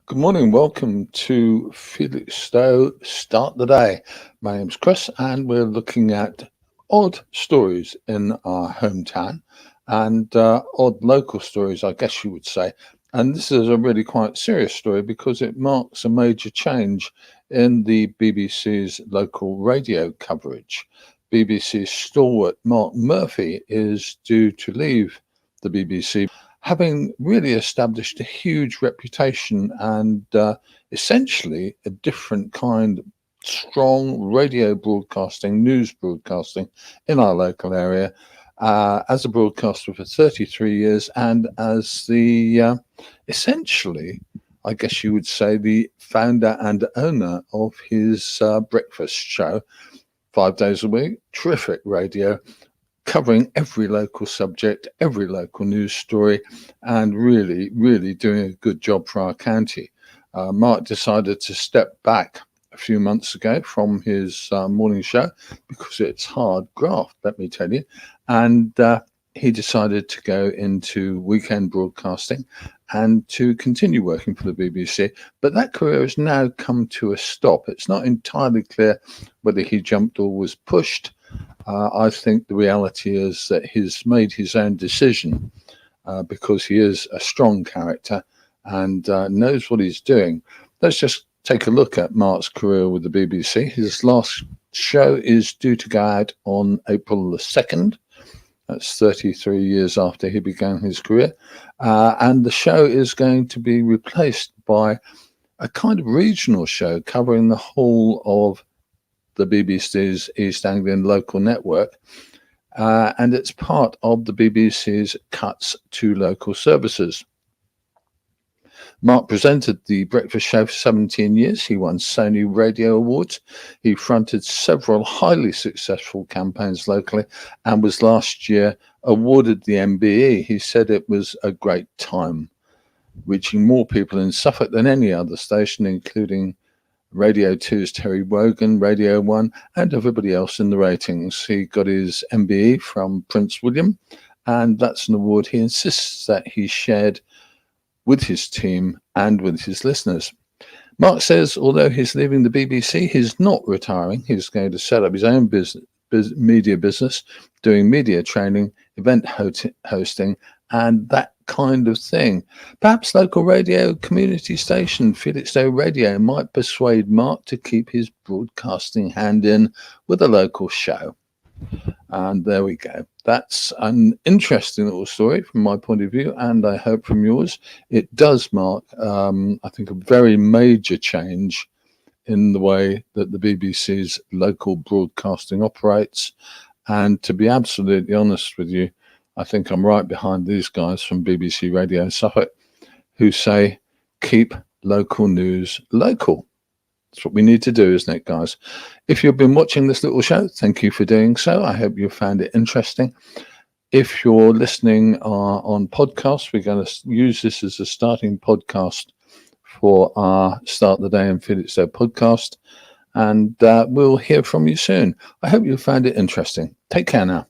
Good morning. Welcome to Felix Stowe Start the Day. My name's Chris, and we're looking at odd stories in our hometown and odd local stories, I guess you would say. And this is a really quite serious story because it marks a major change in the BBC's local radio coverage. BBC stalwart Mark Murphy is due to leave the BBC, having really established a huge reputation and essentially a different kind of strong radio broadcasting, news broadcasting in our local area as a broadcaster for 33 years and as the essentially, I guess you would say, the founder and owner of his breakfast show, 5 days a week, terrific radio, covering every local subject, every local news story, and really, really doing a good job for our county. Mark decided to step back a few months ago from his morning show because it's hard graft, let me tell you. And he decided to go into weekend broadcasting and to continue working for the BBC. But that career has now come to a stop. It's not entirely clear whether he jumped or was pushed. I think the reality is that he's made his own decision because he is a strong character and knows what he's doing. Let's just take a look at Mark's career with the BBC. His last show is due to go out on April the 2nd. That's 33 years after he began his career. And the show is going to be replaced by a kind of regional show covering the whole of the BBC's East Anglian local network, and it's part of the BBC's cuts to local services. Mark presented the breakfast show for 17 years. He won Sony Radio Awards. He fronted several highly successful campaigns locally and was last year awarded the MBE. He said it was a great time, reaching more people in Suffolk than any other station, including Radio 2's Terry Wogan, Radio 1, and everybody else in the ratings. He got his MBE from Prince William, and that's an award he insists that he shared with his team and with his listeners. Mark says although he's leaving the BBC, he's not retiring. He's going to set up his own media business, doing media training, event hosting, and that kind of thing. Perhaps local radio community station Felixstowe Radio might persuade Mark to keep his broadcasting hand in with a local show. And there we go. That's an interesting little story from my point of view, and I hope from yours. It does mark, I think, a very major change in the way that the BBC's local broadcasting operates. And to be absolutely honest with you, I think I'm right behind these guys from BBC Radio Suffolk who say, keep local news local. That's what we need to do, isn't it, guys? If you've been watching this little show, thank you for doing so. I hope you found it interesting. If you're listening on podcasts, we're going to use this as a starting podcast for our Start the Day in Felixstowe podcast. And we'll hear from you soon. I hope you found it interesting. Take care now.